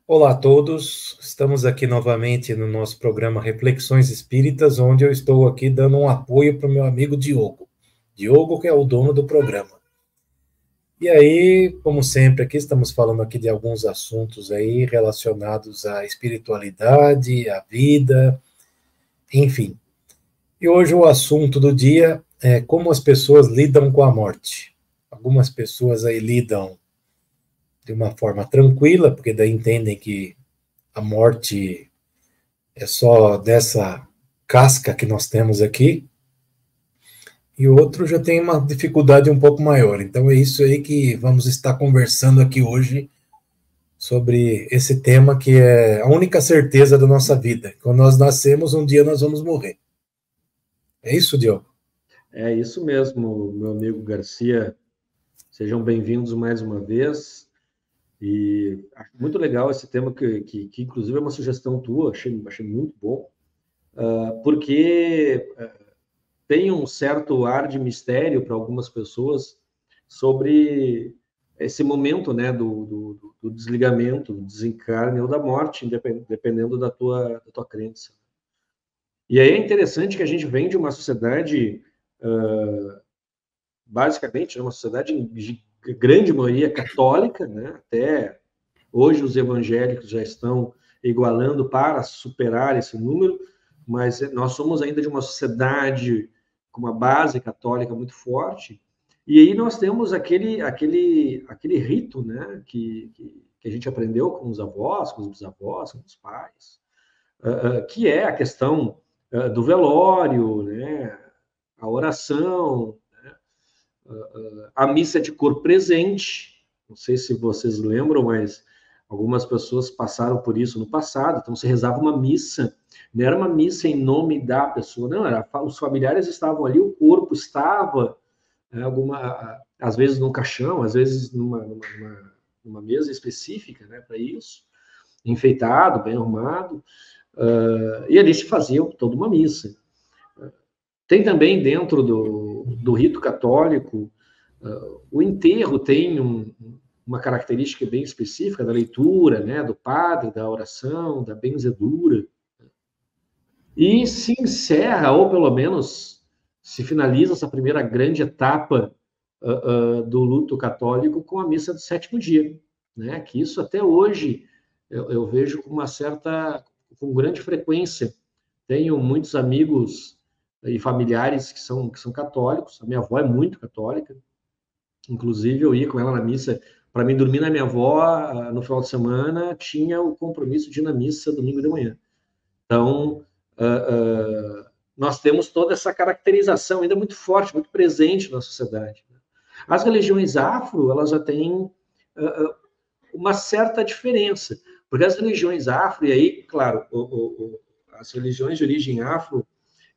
Olá a todos, estamos aqui novamente no nosso programa Reflexões Espíritas, onde eu estou aqui dando um apoio para o meu amigo Diogo. Diogo, que é o dono do programa. E aí, como sempre, aqui estamos falando aqui de alguns assuntos aí relacionados à espiritualidade, à vida, enfim. E hoje o assunto do dia é como as pessoas lidam com a morte. Algumas pessoas aí lidam de uma forma tranquila, porque daí entendem que a morte é só dessa casca que nós temos aqui, e o outro já tem uma dificuldade um pouco maior. Então é isso aí que vamos estar conversando aqui hoje sobre esse tema que é a única certeza da nossa vida. Quando nós nascemos, um dia nós vamos morrer. É isso, Diogo? É isso mesmo, meu amigo Garcia. Sejam bem-vindos mais uma vez. E acho muito legal esse tema, que inclusive é uma sugestão tua, achei muito bom, porque tem um certo ar de mistério para algumas pessoas sobre esse momento, né, do desligamento, do desencarne ou da morte, dependendo da tua crença. E aí é interessante que a gente vem de uma sociedade basicamente, uma sociedade de grande maioria católica, né? Até hoje os evangélicos já estão igualando para superar esse número, mas nós somos ainda de uma sociedade com uma base católica muito forte, e aí nós temos aquele rito, né, que a gente aprendeu com os avós, com os bisavós, com os pais, que é a questão do velório, né, a oração, a missa de cor presente. Não sei se vocês lembram, mas algumas pessoas passaram por isso no passado. Então, se rezava uma missa, não era uma missa em nome da pessoa, não, era, os familiares estavam ali, o corpo estava, né, às vezes num caixão, às vezes numa mesa específica, né, para isso, enfeitado, bem arrumado, e ali se fazia toda uma missa. Tem também dentro do rito católico, o enterro tem uma característica bem específica da leitura, né, do padre, da oração, da benzedura. E se encerra, ou pelo menos se finaliza essa primeira grande etapa do luto católico com a missa do sétimo dia, né? Que isso até hoje eu vejo com grande frequência. Tenho muitos amigos e familiares que são católicos. A minha avó é muito católica. Inclusive, eu ia com ela na missa. Para mim, dormir na minha avó no final de semana, tinha o compromisso de ir na missa domingo de manhã. Então, nós temos toda essa caracterização ainda muito forte, muito presente na sociedade. As religiões afro, elas já têm uma certa diferença, porque as religiões afro, e aí, claro, as religiões de origem afro,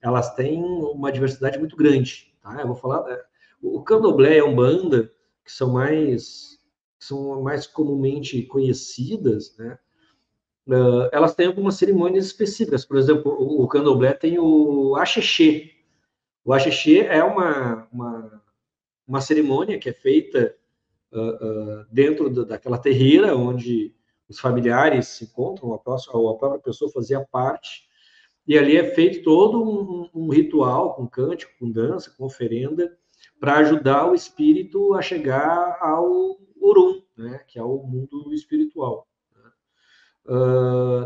elas têm uma diversidade muito grande. Tá? Eu vou falar, o candomblé e a umbanda, que são mais comumente conhecidas, né? Elas têm algumas cerimônias específicas. Por exemplo, o candomblé tem o axixê. O axixê é uma cerimônia que é feita dentro daquela terreira onde os familiares se encontram, a própria pessoa fazia parte, e ali é feito todo um ritual com cântico, com dança, com oferenda, para ajudar o espírito a chegar ao Urum, né, que é o mundo espiritual.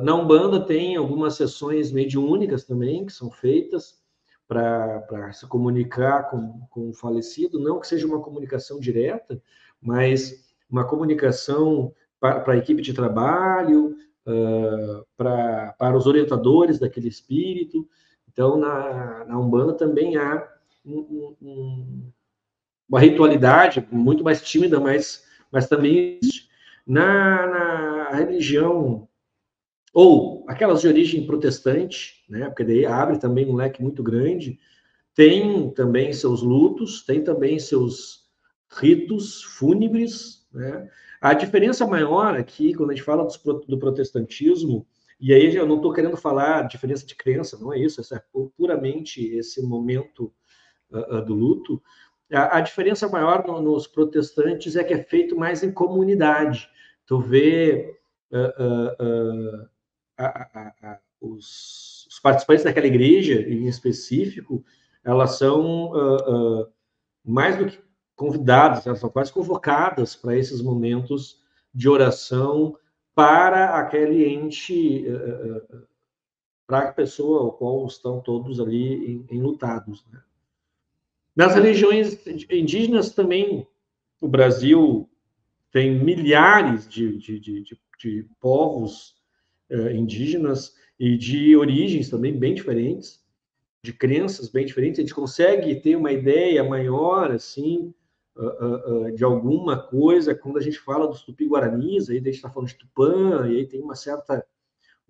Na Umbanda tem algumas sessões mediúnicas também, que são feitas para se comunicar com o falecido, não que seja uma comunicação direta, mas uma comunicação para a equipe de trabalho, para os orientadores daquele espírito. Então, na Umbanda também há uma ritualidade muito mais tímida, mas também existe. Na religião ou aquelas de origem protestante, né? Porque daí abre também um leque muito grande. Tem também seus lutos, tem também seus ritos fúnebres, né? A diferença maior aqui, quando a gente fala do protestantismo, e aí eu não estou querendo falar diferença de crença, não é isso, é puramente esse momento do luto. A diferença maior nos protestantes é que é feito mais em comunidade. Tu vê os participantes daquela igreja, em específico, elas são mais do que convidadas, elas são quase convocadas para esses momentos de oração para aquele ente, para a pessoa ao qual estão todos ali enlutados, né? Nas religiões indígenas também, o Brasil tem milhares de povos indígenas e de origens também bem diferentes, de crenças bem diferentes. A gente consegue ter uma ideia maior, assim, de alguma coisa quando a gente fala dos tupi-guaranis, aí a gente está falando de Tupã, e aí tem um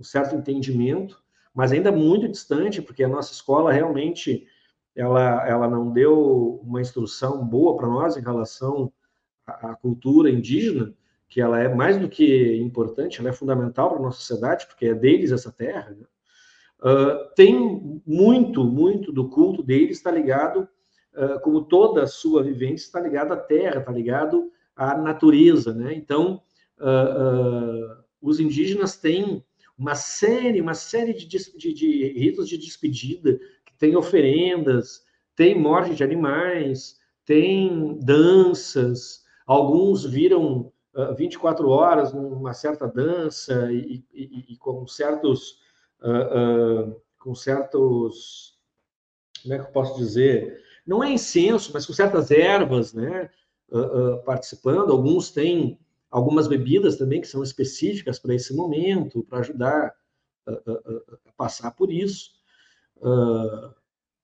certo entendimento, mas ainda muito distante, porque a nossa escola realmente ela não deu uma instrução boa para nós em relação à cultura indígena, que ela é mais do que importante, ela é fundamental para a nossa sociedade, porque é deles essa terra, né? Tem muito do culto deles está ligado, como toda a sua vivência, está ligado à terra, está ligado à natureza, né? Então, os indígenas têm uma série de ritos de despedida, que tem oferendas, tem morte de animais, tem danças, alguns viram 24 horas numa certa dança e com certos, como é que eu posso dizer? Não é incenso, mas com certas ervas, né? Participando. Alguns têm algumas bebidas também que são específicas para esse momento, para ajudar a passar por isso.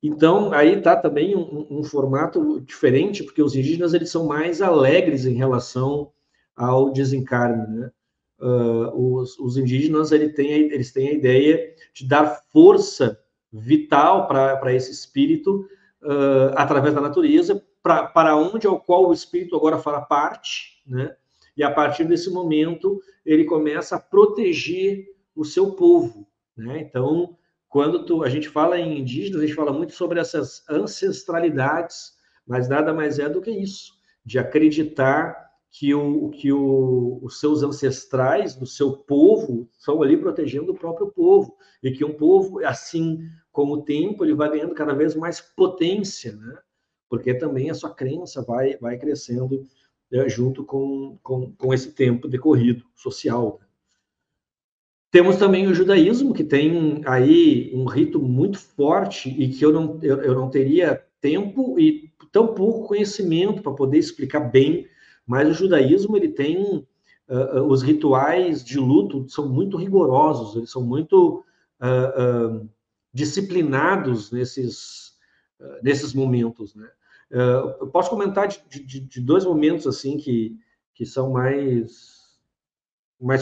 Então, aí está também um formato diferente, porque os indígenas eles são mais alegres em relação ao desencarne, né? Os indígenas eles têm a ideia de dar força vital para esse espírito através da natureza, para onde ao qual o espírito agora fará parte, né? E a partir desse momento ele começa a proteger o seu povo, né? Então, quando a gente fala em indígenas, a gente fala muito sobre essas ancestralidades, mas nada mais é do que isso, de acreditar que os seus ancestrais, do seu povo, estão ali protegendo o próprio povo, e que um povo, assim como o tempo, ele vai ganhando cada vez mais potência, né? Porque também a sua crença vai crescendo junto com esse tempo decorrido, social. Temos também o judaísmo, que tem aí um rito muito forte e que eu não teria tempo e tão pouco conhecimento para poder explicar bem, mas o judaísmo ele tem os rituais de luto são muito rigorosos, eles são muito disciplinados nesses momentos, né? Eu posso comentar de dois momentos assim que são mais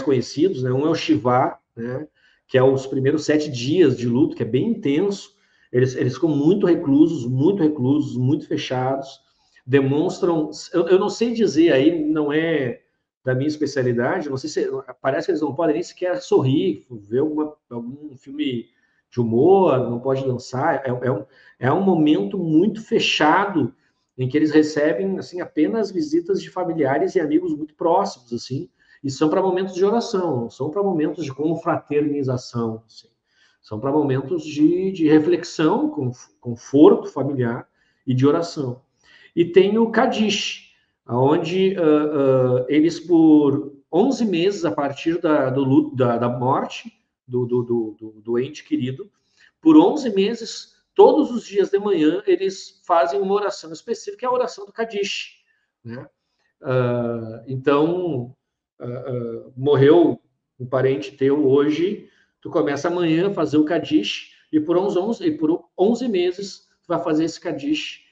conhecidos, né? Um é o Shivá, né? Que é os primeiros 7 dias de luto, que é bem intenso. Eles ficam muito reclusos, muito fechados, demonstram. Eu não sei dizer, aí não é da minha especialidade, não sei se parece que eles não podem nem sequer sorrir, ver algum filme de humor, não pode dançar. É um momento muito fechado em que eles recebem assim apenas visitas de familiares e amigos muito próximos, assim. E são para momentos de oração, não são para momentos de confraternização. Assim. São para momentos de reflexão, conforto familiar e de oração. E tem o Kadish, onde eles, por 11 meses, a partir da morte do ente querido, por 11 meses, todos os dias de manhã, eles fazem uma oração específica, que é a oração do Kadish. Né? Então, morreu um parente teu hoje, tu começa amanhã a fazer o Kadish, e por 11 meses tu vai fazer esse Kadish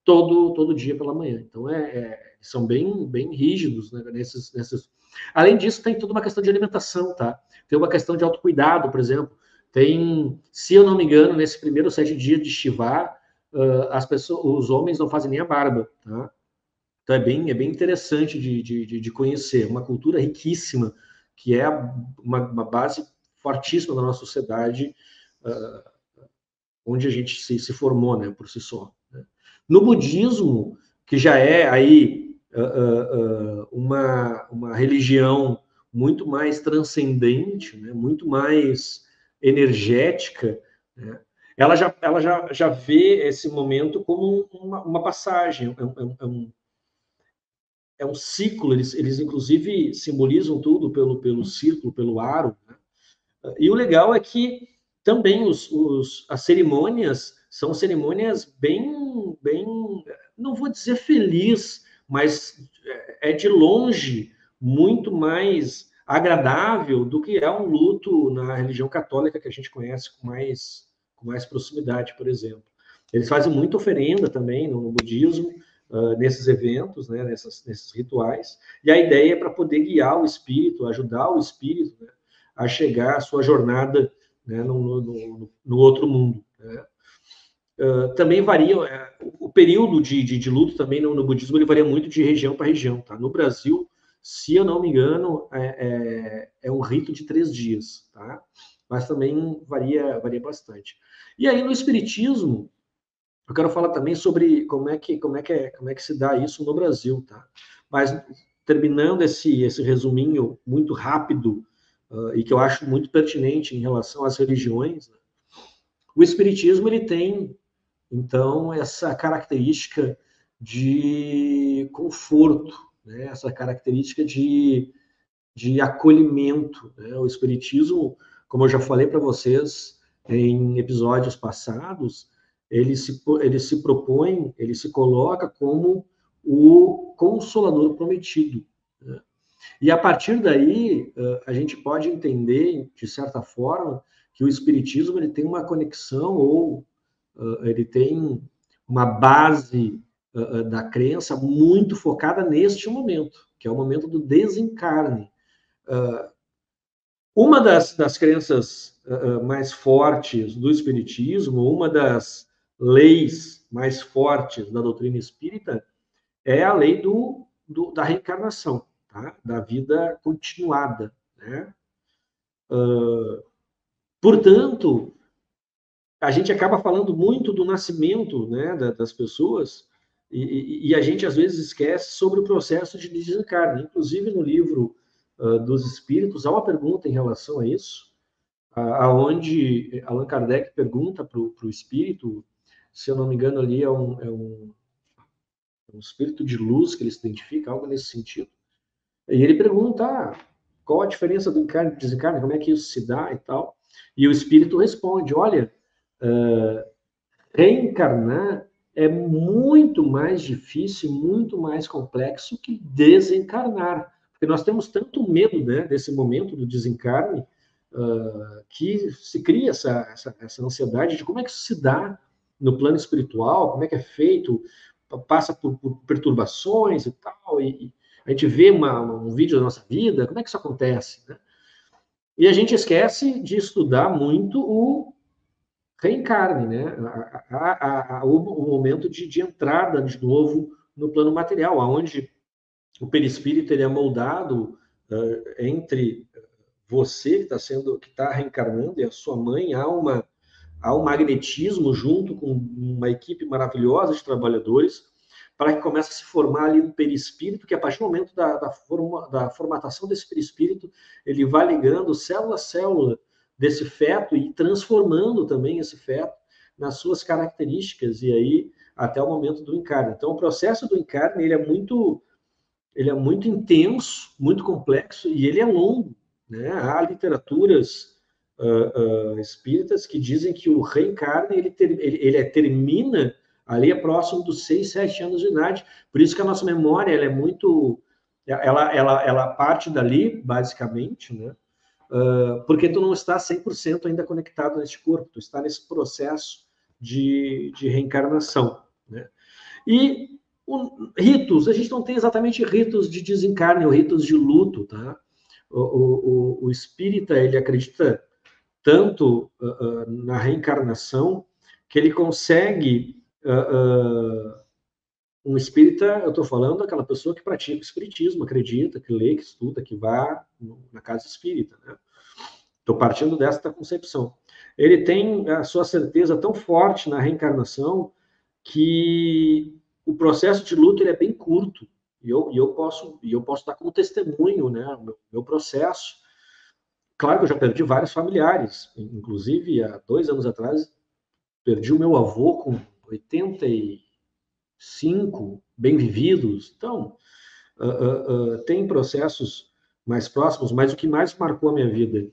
todo dia pela manhã. Então, são bem rígidos, né, nesses. Além disso, tem toda uma questão de alimentação, tá? Tem uma questão de autocuidado, por exemplo. Tem, se eu não me engano, nesses primeiros 7 dias de Shivá, os homens não fazem nem a barba, tá? Então, é bem interessante de conhecer. Uma cultura riquíssima, que é uma base fortíssima da nossa sociedade, onde a gente se formou, né, por si só. Né? No budismo, que já é aí uma religião muito mais transcendente, né? Muito mais energética, né? Ela já vê esse momento como uma passagem, é um ciclo, eles inclusive simbolizam tudo pelo círculo, pelo aro, né? E o legal é que também as cerimônias são cerimônias bem, não vou dizer feliz, mas é de longe muito mais agradável do que é um luto na religião católica que a gente conhece com mais proximidade, por exemplo. Eles fazem muita oferenda também no budismo, nesses eventos, né, nesses rituais, e a ideia é para poder guiar o espírito, ajudar o espírito, né, a chegar à sua jornada, né, no outro mundo, né. Também varia, o período de luto também no budismo ele varia muito de região para região. Tá? No Brasil, se eu não me engano, é um rito de 3 dias, tá? Mas também varia bastante. E aí no espiritismo, eu quero falar também sobre como é que se dá isso no Brasil, tá? Mas terminando esse resuminho muito rápido, e que eu acho muito pertinente em relação às religiões, né? O espiritismo ele tem então essa característica de conforto, né? Essa característica de acolhimento, né? O espiritismo, como eu já falei para vocês em episódios passados, ele se propõe, ele se coloca como o consolador prometido, né? E a partir daí, a gente pode entender, de certa forma, que o espiritismo ele tem uma conexão ou ele tem uma base da crença muito focada neste momento, que é o momento do desencarne. Uma das crenças mais fortes do espiritismo, uma das leis mais fortes da doutrina espírita é a lei da reencarnação, tá? Da vida continuada, né? Portanto, a gente acaba falando muito do nascimento, né, das pessoas e a gente às vezes esquece sobre o processo de desencarne. Inclusive no livro dos Espíritos há uma pergunta em relação a isso, aonde Allan Kardec pergunta para o espírito, se eu não me engano ali é um espírito de luz que ele se identifica, algo nesse sentido. E ele pergunta qual a diferença do encarne e do desencarne, como é que isso se dá e tal. E o espírito responde, olha, reencarnar é muito mais difícil, muito mais complexo que desencarnar. Porque nós temos tanto medo, né, desse momento do desencarne, que se cria essa ansiedade de como é que isso se dá no plano espiritual, como é que é feito, passa por perturbações e tal, e a gente vê um vídeo da nossa vida, como é que isso acontece, né? E a gente esquece de estudar muito o reencarne, né? O momento de entrada de novo no plano material, onde o perispírito ele é moldado entre você que está reencarnando e a sua mãe, há um magnetismo junto com uma equipe maravilhosa de trabalhadores para que comece a se formar ali um perispírito, que a partir do momento da formatação desse perispírito, ele vai ligando célula a célula desse feto e transformando também esse feto nas suas características, e aí até o momento do encarne. Então, o processo do encarne ele é muito intenso, muito complexo, e ele é longo, né? Há literaturas espíritas que dizem que o reencarne ele termina ali próximo dos 6, 7 anos de idade. Por isso que a nossa memória ela é muito... Ela parte dali, basicamente, né? Porque tu não está 100% ainda conectado neste corpo, tu está nesse processo de reencarnação, né? E ritos, a gente não tem exatamente ritos de desencarne ou ritos de luto, tá? O espírita, ele acredita tanto na reencarnação que ele consegue... um espírita, eu estou falando daquela pessoa que pratica o espiritismo, acredita, que lê, que estuda, que vá na casa espírita, né? Estou partindo desta concepção. Ele tem a sua certeza tão forte na reencarnação que o processo de luto ele é bem curto E eu posso dar como testemunho, né, o meu processo. Claro que eu já perdi vários familiares, inclusive há 2 anos atrás perdi o meu avô com 85, bem vividos. Então, tem processos mais próximos, mas o que mais marcou a minha vida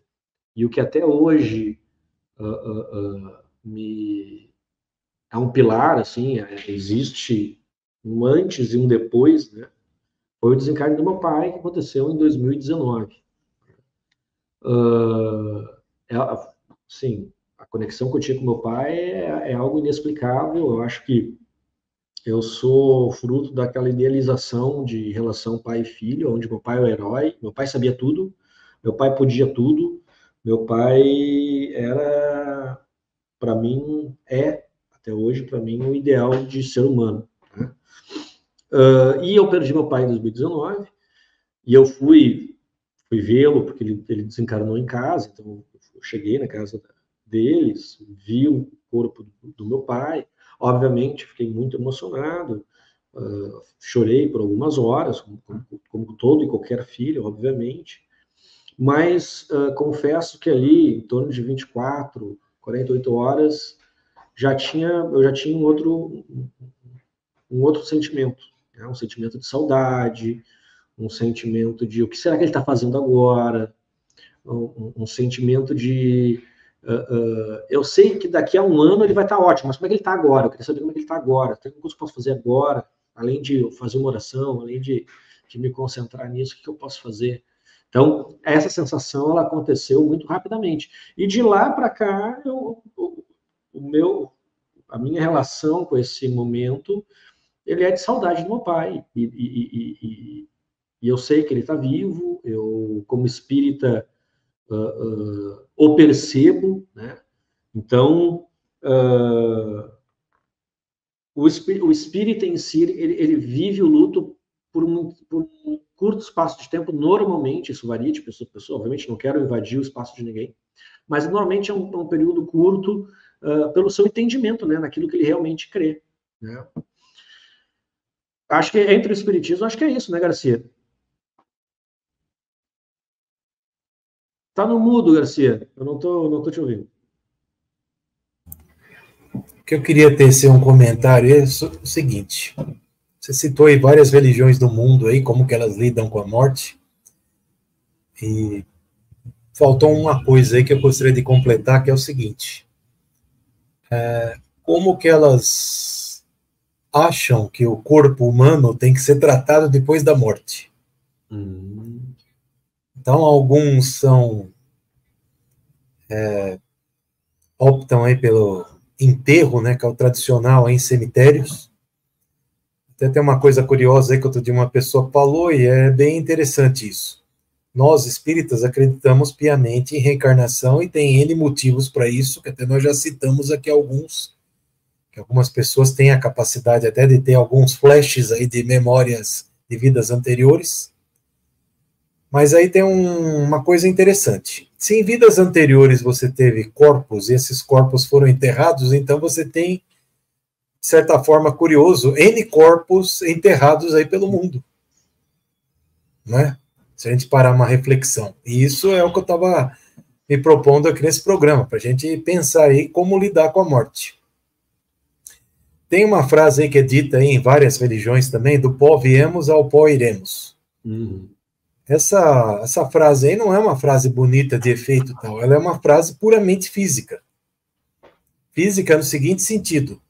e o que até hoje é um pilar, assim, existe um antes e um depois, né? Foi o desencarne do meu pai, que aconteceu em 2019. Sim, a conexão que eu tinha com meu pai é algo inexplicável. Eu acho que eu sou fruto daquela idealização de relação pai e filho, onde meu pai é o herói, meu pai sabia tudo, meu pai podia tudo, meu pai era, para mim, até hoje, para mim, o ideal de ser humano. Né? E eu perdi meu pai em 2019, e eu fui vê-lo, porque ele desencarnou em casa, então eu cheguei na casa deles, vi o corpo do meu pai, obviamente fiquei muito emocionado, chorei por algumas horas, como todo e qualquer filho, obviamente, mas confesso que ali, em torno de 24, 48 horas, eu já tinha um outro sentimento, né? Um sentimento de saudade, um sentimento de o que será que ele está fazendo agora, um sentimento de eu sei que daqui a um ano ele vai estar ótimo, mas como é que ele está agora? Eu queria saber como é que ele está agora. Tem coisa que eu posso fazer agora, além de fazer uma oração, além de me concentrar nisso, o que eu posso fazer? Então, essa sensação ela aconteceu muito rapidamente. E de lá para cá, a minha relação com esse momento, ele é de saudade do meu pai. E eu sei que ele está vivo, eu, como espírita, o percebo, né? Então, o espírita em si, ele vive o luto por um curto espaço de tempo, normalmente, isso varia de pessoa a pessoa, obviamente não quero invadir o espaço de ninguém, mas normalmente é um período curto pelo seu entendimento, né, naquilo que ele realmente crê. Né? Acho que entre o espiritismo, acho que é isso, né, Garcia? Tá no mudo, Garcia. Eu não tô te ouvindo. O que eu queria tecer um comentário é o seguinte. Você citou aí várias religiões do mundo aí, como que elas lidam com a morte. E faltou uma coisa aí que eu gostaria de completar, que é o seguinte. Como que elas acham que o corpo humano tem que ser tratado depois da morte? Então, alguns optam aí pelo enterro, né, que é o tradicional em cemitérios. Até tem uma coisa curiosa aí que outro dia uma pessoa falou, e é bem interessante isso. Nós, espíritas, acreditamos piamente em reencarnação e tem N motivos para isso, que até nós já citamos aqui alguns, que algumas pessoas têm a capacidade até de ter alguns flashes aí de memórias de vidas anteriores. Mas aí tem uma coisa interessante. Se em vidas anteriores você teve corpos e esses corpos foram enterrados, então você tem, de certa forma, curioso, N corpos enterrados aí pelo mundo. Né? Se a gente parar uma reflexão. E isso é o que eu estava me propondo aqui nesse programa, para a gente pensar aí como lidar com a morte. Tem uma frase aí que é dita aí em várias religiões também, do pó viemos ao pó iremos. Essa frase aí não é uma frase bonita de efeito tal, ela é uma frase puramente física. Física no seguinte sentido.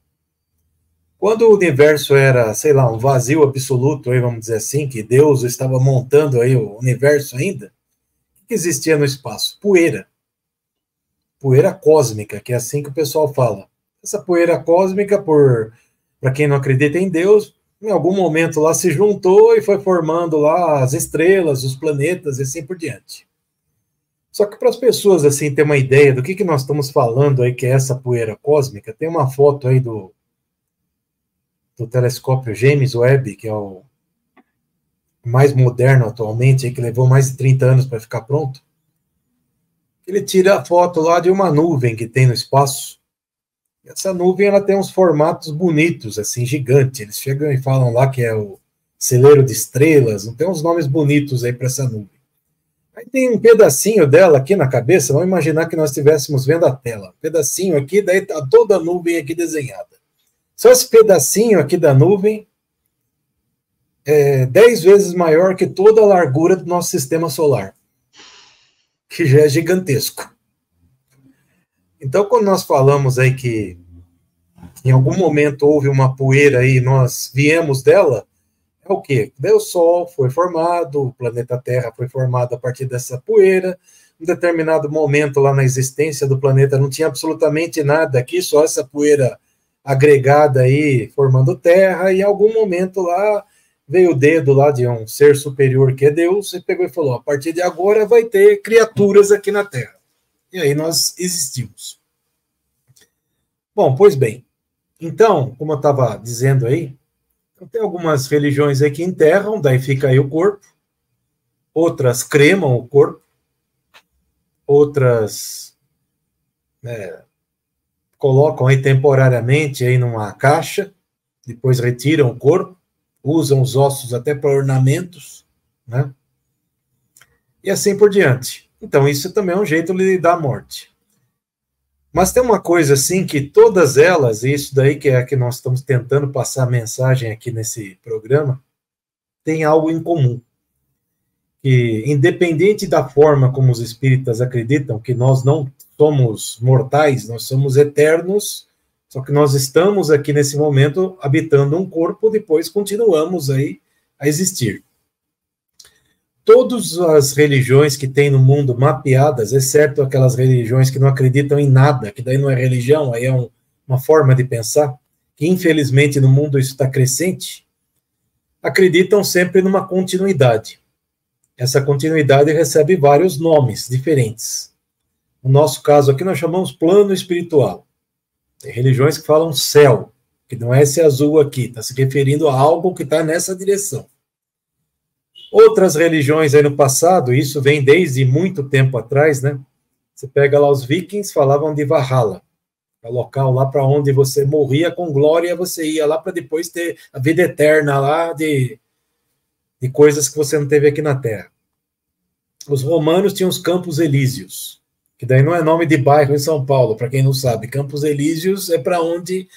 Quando o universo era, sei lá, um vazio absoluto, aí vamos dizer assim, que Deus estava montando aí o universo ainda, o que existia no espaço? Poeira. Poeira cósmica, que é assim que o pessoal fala. Essa poeira cósmica, para quem não acredita em Deus, em algum momento lá se juntou e foi formando lá as estrelas, os planetas e assim por diante. Só que para as pessoas assim ter uma ideia do que nós estamos falando aí, que é essa poeira cósmica, tem uma foto aí do telescópio James Webb, que é o mais moderno atualmente, que levou mais de 30 anos para ficar pronto. Ele tira a foto lá de uma nuvem que tem no espaço. Essa nuvem ela tem uns formatos bonitos, assim, gigantes. Eles chegam e falam lá que é o celeiro de estrelas, tem uns nomes bonitos aí para essa nuvem. Aí tem um pedacinho dela aqui na cabeça, vamos imaginar que nós estivéssemos vendo a tela. Um pedacinho aqui, daí está toda a nuvem aqui desenhada. Só esse pedacinho aqui da nuvem é 10 vezes maior que toda a largura do nosso sistema solar, que já é gigantesco. Então, quando nós falamos aí que em algum momento houve uma poeira aí, nós viemos dela, é o quê? Daí o Sol foi formado, o planeta Terra foi formado a partir dessa poeira. Em determinado momento lá na existência do planeta não tinha absolutamente nada aqui, só essa poeira agregada aí formando Terra, e em algum momento lá veio o dedo lá de um ser superior que é Deus e pegou e falou, a partir de agora vai ter criaturas aqui na Terra. E aí nós existimos. Bom, pois bem, então, como eu estava dizendo aí, tem algumas religiões aí que enterram, daí fica aí o corpo, outras cremam o corpo, outras colocam aí temporariamente aí numa caixa, depois retiram o corpo, usam os ossos até para ornamentos, né? E assim por diante. Então, isso também é um jeito de lidar a morte. Mas tem uma coisa assim que todas elas, e isso daí que é a que nós estamos tentando passar a mensagem aqui nesse programa, tem algo em comum. Que, independente da forma como os espíritas acreditam, que nós não somos mortais, nós somos eternos, só que nós estamos aqui nesse momento habitando um corpo, depois continuamos aí a existir. Todas as religiões que tem no mundo mapeadas, exceto aquelas religiões que não acreditam em nada, que daí não é religião, aí é uma forma de pensar, que infelizmente no mundo isso está crescente, acreditam sempre numa continuidade. Essa continuidade recebe vários nomes diferentes. No nosso caso aqui nós chamamos plano espiritual. Tem religiões que falam céu, que não é esse azul aqui, está se referindo a algo que está nessa direção. Outras religiões aí no passado, isso vem desde muito tempo atrás, né? Você pega lá os vikings, falavam de Valhalla, o local lá para onde você morria com glória, você ia lá para depois ter a vida eterna lá de coisas que você não teve aqui na Terra. Os romanos tinham os Campos Elíseos, que daí não é nome de bairro em São Paulo, para quem não sabe. Campos Elíseos é para onde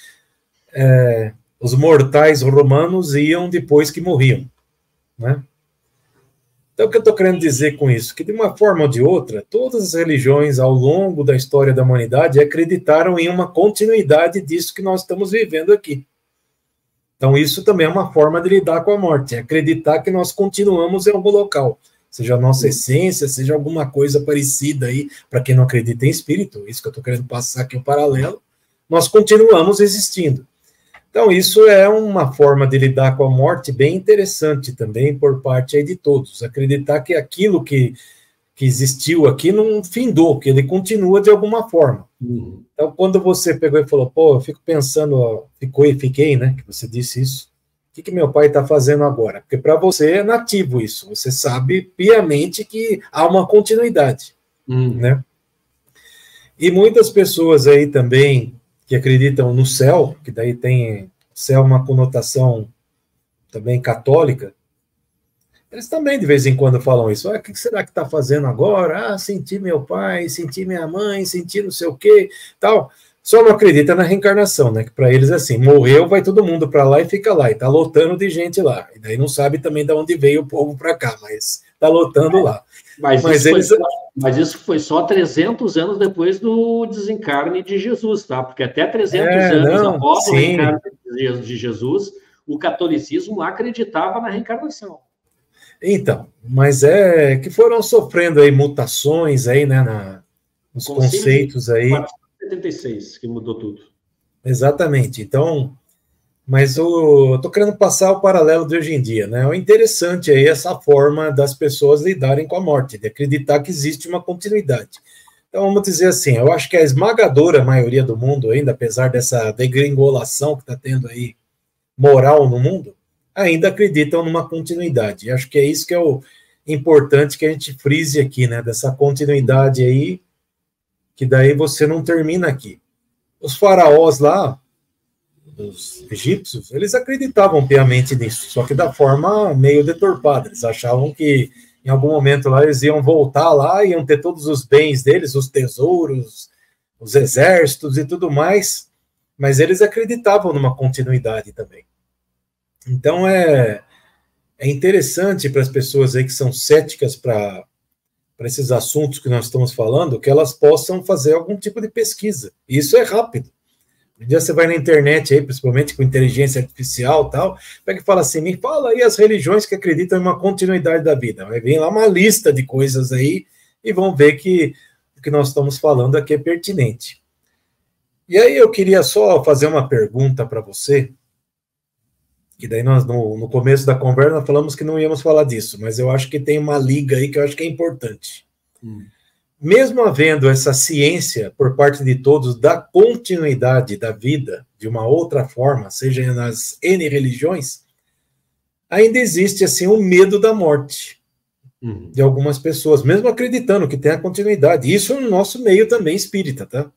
os mortais romanos iam depois que morriam, né? Então, o que eu estou querendo dizer com isso? Que, de uma forma ou de outra, todas as religiões, ao longo da história da humanidade, acreditaram em uma continuidade disso que nós estamos vivendo aqui. Então, isso também é uma forma de lidar com a morte, é acreditar que nós continuamos em algum local, seja a nossa essência, seja alguma coisa parecida aí, para quem não acredita em espírito, isso que eu estou querendo passar aqui um paralelo, nós continuamos existindo. Então, isso é uma forma de lidar com a morte bem interessante também por parte aí de todos. Acreditar que aquilo que existiu aqui não findou, que ele continua de alguma forma. Então, quando você pegou e falou, pô, eu fico pensando, fiquei, né, que você disse isso, o que meu pai está fazendo agora? Porque para você é nativo isso, você sabe piamente que há uma continuidade, né? E muitas pessoas aí também que acreditam no céu, que daí tem céu uma conotação também católica, eles também de vez em quando falam isso. O que será que está fazendo agora? Ah, senti meu pai, senti minha mãe, senti não sei o quê, tal. Só não acredita na reencarnação, né? Que para eles é assim, morreu, vai todo mundo para lá e fica lá, e está lotando de gente lá. E daí não sabe também de onde veio o povo para cá, mas está lotando lá. Mas isso foi só 300 anos depois do desencarne de Jesus, tá? Porque até 300 anos após o reencarne de Jesus, o catolicismo acreditava na reencarnação. Então, mas é que foram sofrendo aí mutações aí, né, nos conceitos aí. 476, que mudou tudo. Exatamente. Então, mas eu estou querendo passar o paralelo de hoje em dia, né? É interessante aí essa forma das pessoas lidarem com a morte, de acreditar que existe uma continuidade. Então, vamos dizer assim, eu acho que a esmagadora maioria do mundo ainda, apesar dessa degringolação que está tendo aí moral no mundo, ainda acreditam numa continuidade. Acho que é isso que é o importante que a gente frise aqui, né? Dessa continuidade aí, que daí você não termina aqui. Os faraós lá, dos egípcios, eles acreditavam piamente nisso, só que da forma meio deturpada. Eles achavam que em algum momento lá eles iam voltar lá, iam ter todos os bens deles, os tesouros, os exércitos e tudo mais, mas eles acreditavam numa continuidade também. Então é interessante para as pessoas aí que são céticas para esses assuntos que nós estamos falando, que elas possam fazer algum tipo de pesquisa. E isso é rápido. Um dia você vai na internet aí, principalmente com inteligência artificial e tal, pega e fala assim, me fala aí as religiões que acreditam em uma continuidade da vida. Vai vir lá uma lista de coisas aí e vão ver que o que nós estamos falando aqui é pertinente. E aí eu queria só fazer uma pergunta para você, que daí nós, no começo da conversa, nós falamos que não íamos falar disso, mas eu acho que tem uma liga aí que eu acho que é importante. Mesmo havendo essa ciência por parte de todos da continuidade da vida de uma outra forma, seja nas N religiões, ainda existe assim um medo da morte de algumas pessoas, mesmo acreditando que tem a continuidade. Isso no nosso meio também espírita, tá?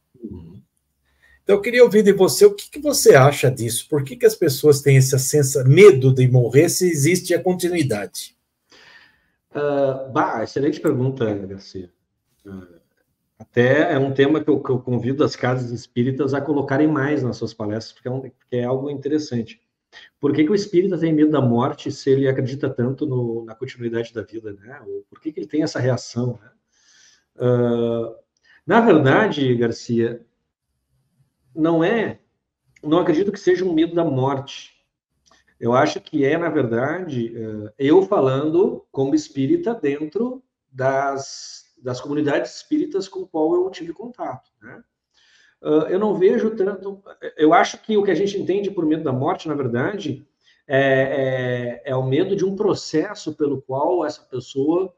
Então eu queria ouvir de você o que você acha disso. Por que as pessoas têm essa medo de morrer se existe a continuidade? Excelente pergunta, Garcia. Até é um tema que eu convido as casas espíritas a colocarem mais nas suas palestras, porque é algo interessante. Por que o espírita tem medo da morte se ele acredita tanto na continuidade da vida, né? Por que ele tem essa reação, né? Na verdade, Garcia, não acredito que seja um medo da morte. Eu acho que na verdade, eu falando como espírita dentro das comunidades espíritas com qual eu tive contato, né? Eu não vejo tanto... Eu acho que o que a gente entende por medo da morte, na verdade, é o medo de um processo pelo qual essa pessoa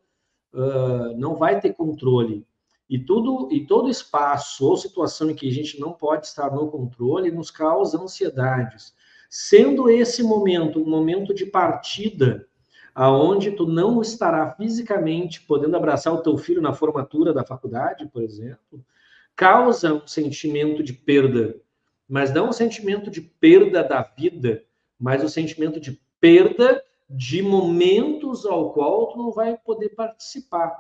não vai ter controle. E todo espaço ou situação em que a gente não pode estar no controle nos causa ansiedades. Sendo esse momento um momento de partida, aonde tu não estará fisicamente podendo abraçar o teu filho na formatura da faculdade, por exemplo, causa um sentimento de perda, mas não um sentimento de perda da vida, mas um sentimento de perda de momentos ao qual tu não vai poder participar.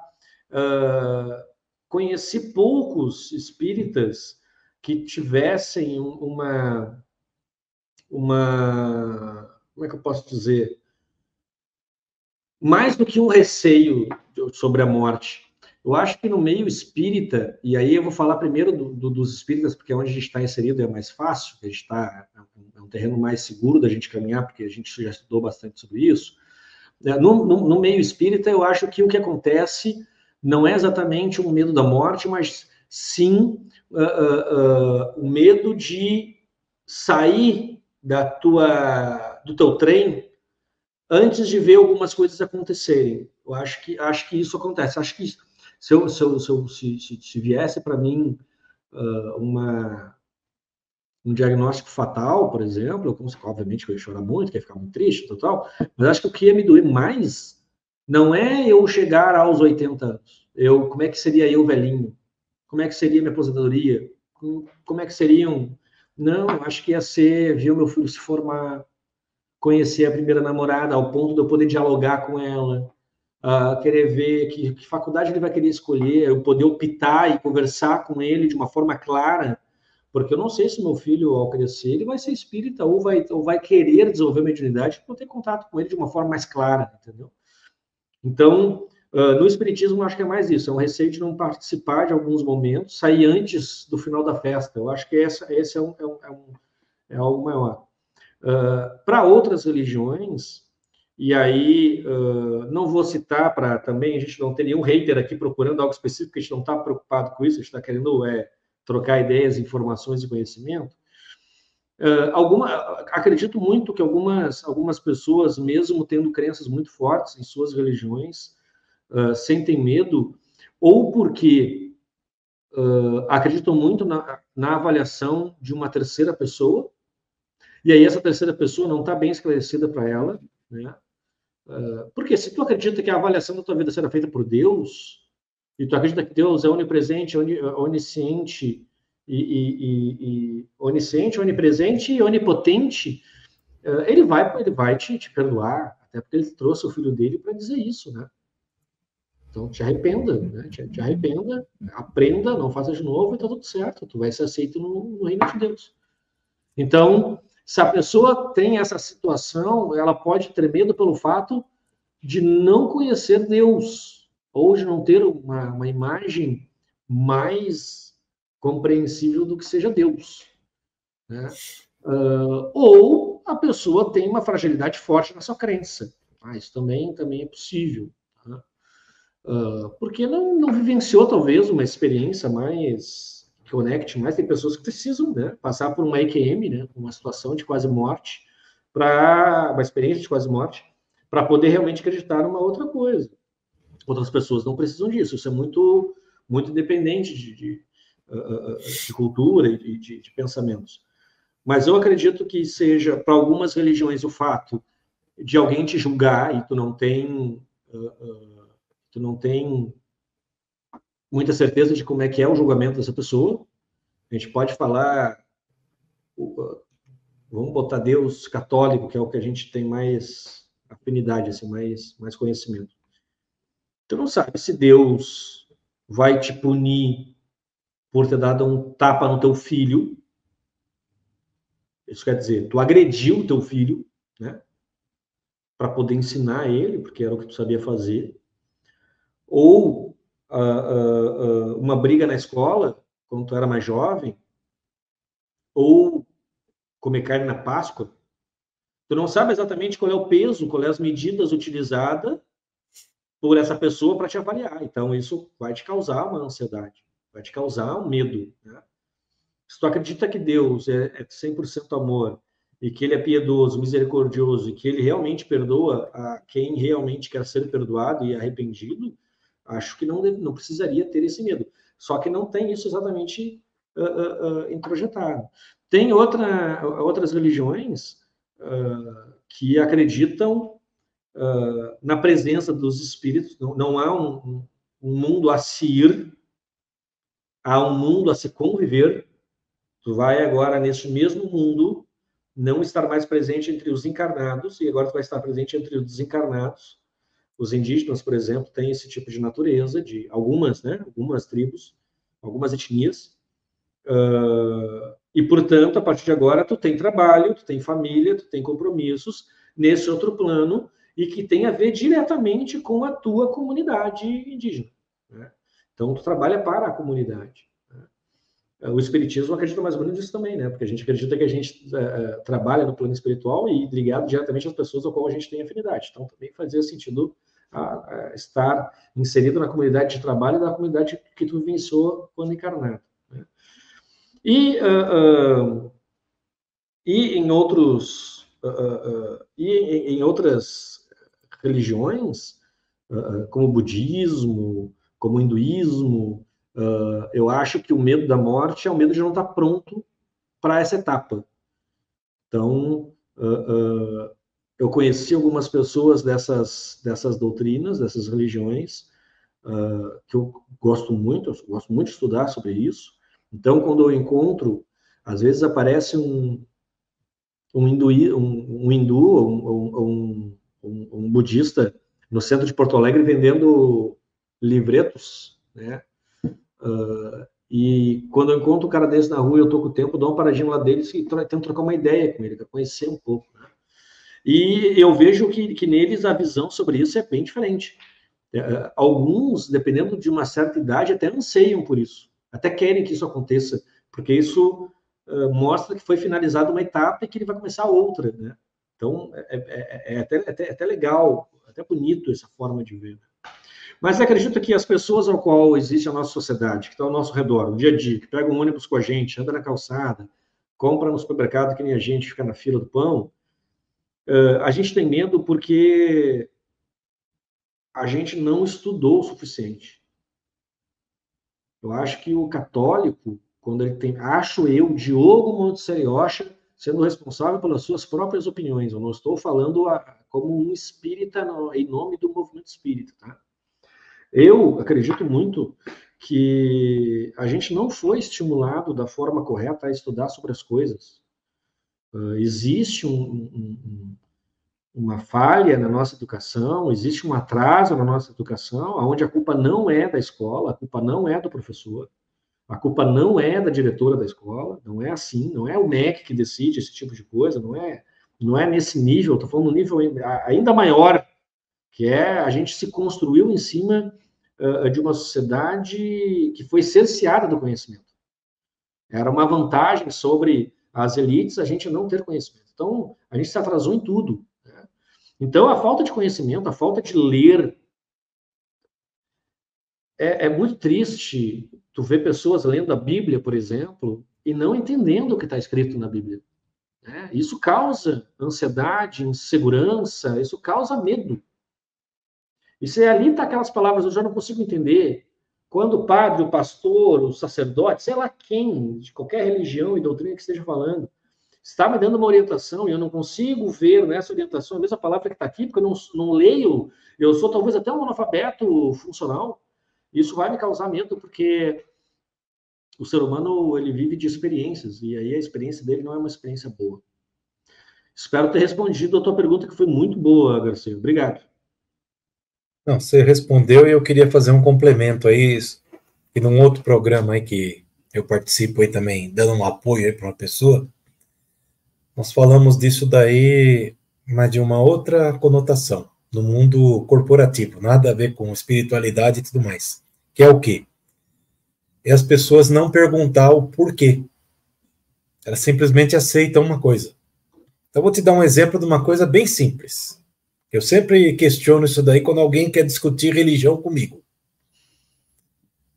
Conheci poucos espíritas que tivessem uma como é que eu posso dizer? Mais do que um receio sobre a morte. Eu acho que no meio espírita, e aí eu vou falar primeiro dos espíritas, porque é onde a gente está inserido é mais fácil, a gente é um terreno mais seguro da gente caminhar, porque a gente já estudou bastante sobre isso. No meio espírita, eu acho que o que acontece não é exatamente um medo da morte, mas sim o medo de sair do teu trem antes de ver algumas coisas acontecerem. Eu acho que isso acontece. Acho que se viesse para mim um diagnóstico fatal, por exemplo, obviamente eu ia chorar muito, ia ficar muito triste, total, mas acho que o que ia me doer mais não é eu chegar aos 80 anos. Como é que seria eu velhinho? Como é que seria minha aposentadoria? Como é que seriam... Não, acho que ia ser ver o meu filho se formar, conhecer a primeira namorada, ao ponto de eu poder dialogar com ela, querer ver que faculdade ele vai querer escolher, eu poder optar e conversar com ele de uma forma clara, porque eu não sei se meu filho, ao crescer, ele vai ser espírita ou vai querer desenvolver mediunidade para eu ter contato com ele de uma forma mais clara, entendeu? Então, no espiritismo, eu acho que é mais isso, é um receio de não participar de alguns momentos, sair antes do final da festa. Eu acho que esse é algo maior. Para outras religiões, e aí não vou citar para também a gente não ter nenhum hater aqui procurando algo específico, a gente não está preocupado com isso, a gente está querendo trocar ideias, informações e conhecimento. Acredito muito que algumas pessoas, mesmo tendo crenças muito fortes em suas religiões, sentem medo, ou porque acreditam muito na avaliação de uma terceira pessoa, e aí essa terceira pessoa não está bem esclarecida para ela, né? Porque se tu acredita que a avaliação da tua vida será feita por Deus, e tu acredita que Deus é onipresente, onisciente, e onisciente, onipresente e onipotente, ele vai te perdoar, até porque ele trouxe o filho dele para dizer isso, né? Então, te arrependa, né? Te arrependa, aprenda, não faça de novo e tá tudo certo. Tu vai ser aceito no reino de Deus. Então, se a pessoa tem essa situação, ela pode ter medo pelo fato de não conhecer Deus, ou de não ter uma imagem mais compreensível do que seja Deus, né? Ou a pessoa tem uma fragilidade forte na sua crença. Isso também é possível. Tá? Porque não vivenciou, talvez, uma experiência mais que conecte mais. Tem pessoas que precisam, né, passar por uma EQM, né, uma situação de quase morte, uma experiência de quase morte, para poder realmente acreditar numa outra coisa. Outras pessoas não precisam disso. Isso é muito, muito independente de cultura e de pensamentos. Mas eu acredito que seja, para algumas religiões, o fato de alguém te julgar e tu não tem muita certeza de como é que é o julgamento dessa pessoa. A gente pode falar, vamos botar Deus católico, que é o que a gente tem mais afinidade, assim, mais conhecimento. Tu não sabe se Deus vai te punir por ter dado um tapa no teu filho. Isso quer dizer, tu agrediu o teu filho, né? Para poder ensinar ele, porque era o que tu sabia fazer. Ou uma briga na escola, quando tu era mais jovem, ou comer carne na Páscoa. Tu não sabe exatamente qual é o peso, qual é as medidas utilizadas por essa pessoa para te avaliar. Então, isso vai te causar uma ansiedade, vai te causar um medo, né? Se tu acredita que Deus é 100% amor, e que ele é piedoso, misericordioso, e que ele realmente perdoa a quem realmente quer ser perdoado e arrependido, acho que não precisaria ter esse medo. Só que não tem isso exatamente introjetado. Tem outras religiões que acreditam na presença dos espíritos. Não há um mundo a se ir, há um mundo a se conviver. Tu vai agora, neste mesmo mundo, não estar mais presente entre os encarnados, e agora tu vai estar presente entre os desencarnados. Os indígenas, por exemplo, têm esse tipo de natureza, de algumas tribos, algumas etnias. E, portanto, a partir de agora, tu tem trabalho, tu tem família, tu tem compromissos nesse outro plano, e que tem a ver diretamente com a tua comunidade indígena, né? Então, tu trabalha para a comunidade. O espiritismo acredita mais ou menos nisso também, né? Porque a gente acredita que a gente trabalha no plano espiritual e ligado diretamente às pessoas ao qual a gente tem afinidade. Então, também fazia sentido estar inserido na comunidade de trabalho e na comunidade que tu vivenciou quando encarnado, né? E em outras religiões, como o budismo, como o hinduísmo, eu acho que o medo da morte é o medo de não estar pronto para essa etapa. Então, eu conheci algumas pessoas dessas doutrinas, dessas religiões, que eu gosto muito de estudar sobre isso. Então, quando eu encontro, às vezes aparece um hindu ou um budista no centro de Porto Alegre vendendo livretos, né? E quando eu encontro um cara desse na rua, eu tô com o tempo, dou uma paradinha lá deles e tento trocar uma ideia com ele, para conhecer um pouco, né? E eu vejo que neles a visão sobre isso é bem diferente. Alguns, dependendo de uma certa idade, até anseiam por isso, até querem que isso aconteça, porque isso mostra que foi finalizada uma etapa e que ele vai começar outra, né? Então, é até legal, até bonito essa forma de ver. Mas acredito que as pessoas ao qual existe a nossa sociedade, que está ao nosso redor, no dia a dia, que pega um ônibus com a gente, anda na calçada, compra no supermercado que nem a gente, fica na fila do pão, a gente tem medo porque a gente não estudou o suficiente. Eu acho que o católico, quando ele tem, acho eu, Diogo Monteselli Rocha, sendo responsável pelas suas próprias opiniões. Eu não estou falando como um espírita em nome do movimento espírita, tá? Eu acredito muito que a gente não foi estimulado da forma correta a estudar sobre as coisas. Existe uma falha na nossa educação, existe um atraso na nossa educação, onde a culpa não é da escola, a culpa não é do professor, a culpa não é da diretora da escola, não é assim, não é o MEC que decide esse tipo de coisa, não é nesse nível, estou falando no nível ainda maior, que é a gente se construiu em cima de uma sociedade que foi cerceada do conhecimento. Era uma vantagem sobre as elites a gente não ter conhecimento. Então, a gente se atrasou em tudo. Né? Então, a falta de conhecimento, a falta de ler, é muito triste tu ver pessoas lendo a Bíblia, por exemplo, e não entendendo o que está escrito na Bíblia. Né? Isso causa ansiedade, insegurança, isso causa medo. E se ali está aquelas palavras, eu já não consigo entender. Quando o padre, o pastor, o sacerdote, sei lá quem, de qualquer religião e doutrina que esteja falando, está me dando uma orientação e eu não consigo ver nessa orientação a mesma palavra que está aqui, porque eu não leio, eu sou talvez até um analfabeto funcional, isso vai me causar medo, porque o ser humano ele vive de experiências, e aí a experiência dele não é uma experiência boa. Espero ter respondido a tua pergunta, que foi muito boa, Garcia. Obrigado. Não, você respondeu e eu queria fazer um complemento aí, e num outro programa aí que eu participo aí também, dando um apoio aí para uma pessoa, nós falamos disso daí, mas de uma outra conotação, no mundo corporativo, nada a ver com espiritualidade e tudo mais, que é o quê? É as pessoas não perguntar o porquê, elas simplesmente aceitam uma coisa. Então, vou te dar um exemplo de uma coisa bem simples. Eu sempre questiono isso daí quando alguém quer discutir religião comigo.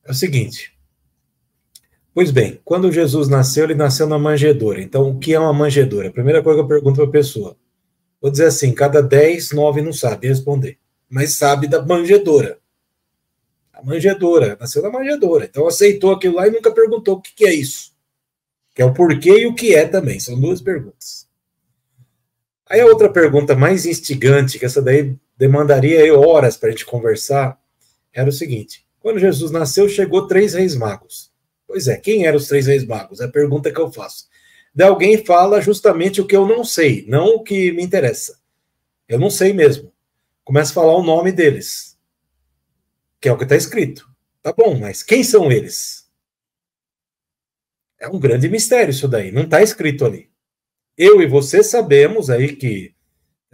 É o seguinte. Pois bem, quando Jesus nasceu, ele nasceu na manjedoura. Então, o que é uma manjedoura? A primeira coisa que eu pergunto para a pessoa. Vou dizer assim, cada 10, 9 não sabe responder. Mas sabe da manjedoura. A manjedoura, nasceu na manjedoura. Então, aceitou aquilo lá e nunca perguntou o que é isso. Que é o porquê e o que é também. São duas perguntas. Aí a outra pergunta mais instigante, que essa daí demandaria horas para a gente conversar, era o seguinte. Quando Jesus nasceu, chegou 3 reis magos. Pois é, quem eram os 3 reis magos? É a pergunta que eu faço. Daí alguém fala justamente o que eu não sei, não o que me interessa. Eu não sei mesmo. Começa a falar o nome deles, que é o que está escrito. Tá bom, mas quem são eles? É um grande mistério isso daí, não está escrito ali. Eu e você sabemos aí que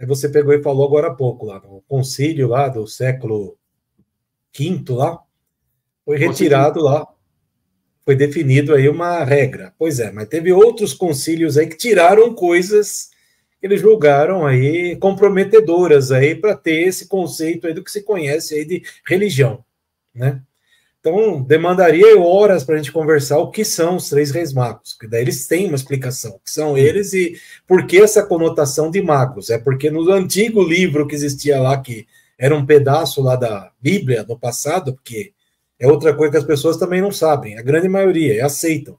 você pegou e falou agora há pouco lá no concílio lá do século V lá, foi retirado lá, foi definido aí uma regra. Pois é, mas teve outros concílios aí que tiraram coisas que eles julgaram aí comprometedoras aí para ter esse conceito aí do que se conhece aí de religião, né? Então, demandaria horas para a gente conversar o que são os 3 reis magos, que daí eles têm uma explicação, o que são eles e por que essa conotação de magos. É porque no antigo livro que existia lá, que era um pedaço lá da Bíblia no passado, porque é outra coisa que as pessoas também não sabem, a grande maioria, aceitam.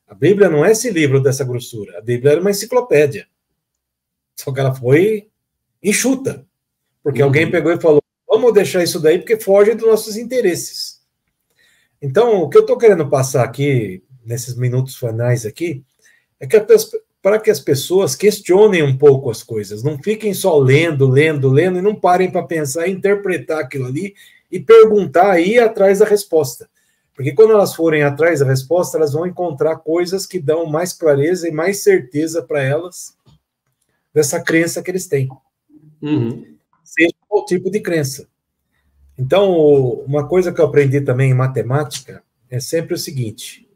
A Bíblia não é esse livro dessa grossura, a Bíblia era uma enciclopédia. Só que ela foi enxuta, porque alguém pegou e falou, vamos deixar isso daí porque foge dos nossos interesses. Então, o que eu estou querendo passar aqui, nesses minutos finais aqui, é que para que as pessoas questionem um pouco as coisas, não fiquem só lendo, e não parem para pensar e interpretar aquilo ali e perguntar e ir atrás da resposta. Porque quando elas forem atrás da resposta, elas vão encontrar coisas que dão mais clareza e mais certeza para elas dessa crença que eles têm. Seja qual tipo de crença. Então, uma coisa que eu aprendi também em matemática é sempre o seguinte: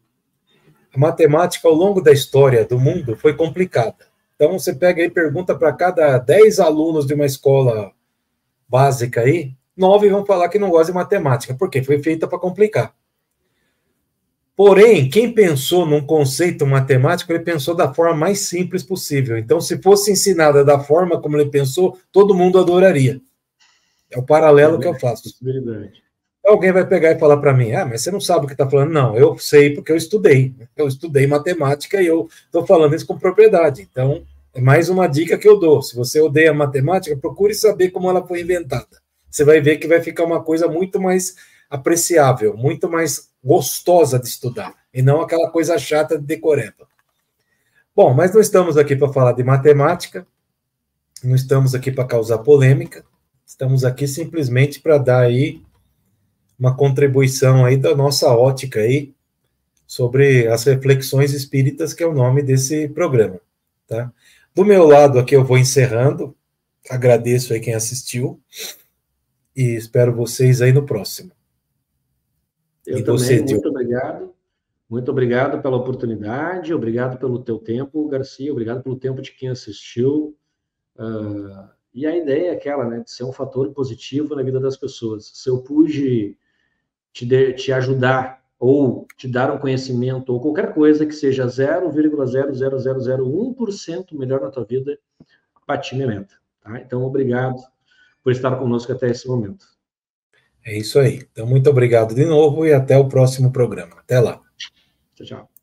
a matemática, ao longo da história do mundo, foi complicada. Então, você pega aí e pergunta para cada 10 alunos de uma escola básica aí, 9 vão falar que não gostam de matemática, porque foi feita para complicar. Porém, quem pensou num conceito matemático, ele pensou da forma mais simples possível. Então, se fosse ensinada da forma como ele pensou, todo mundo adoraria. É o paralelo que eu faço. Verdade. Alguém vai pegar e falar para mim, mas você não sabe o que está falando. Não, eu sei porque eu estudei. Eu estudei matemática e eu estou falando isso com propriedade. Então, é mais uma dica que eu dou. Se você odeia matemática, procure saber como ela foi inventada. Você vai ver que vai ficar uma coisa muito mais apreciável, muito mais gostosa de estudar, e não aquela coisa chata de decoreba. Bom, mas não estamos aqui para falar de matemática, não estamos aqui para causar polêmica, estamos aqui simplesmente para dar aí uma contribuição aí da nossa ótica aí sobre as reflexões espíritas, que é o nome desse programa, tá? Do meu lado aqui eu vou encerrando, agradeço aí quem assistiu e espero vocês aí no próximo. Eu também, muito obrigado. Muito obrigado pela oportunidade, obrigado pelo teu tempo, Garcia, obrigado pelo tempo de quem assistiu. E a ideia é aquela, né, de ser um fator positivo na vida das pessoas. Se eu pude te ajudar ou te dar um conhecimento ou qualquer coisa que seja 0,00001% melhor na tua vida, bati minha meta. Tá? Então, obrigado por estar conosco até esse momento. É isso aí. Então, muito obrigado de novo e até o próximo programa. Até lá. Tchau, tchau.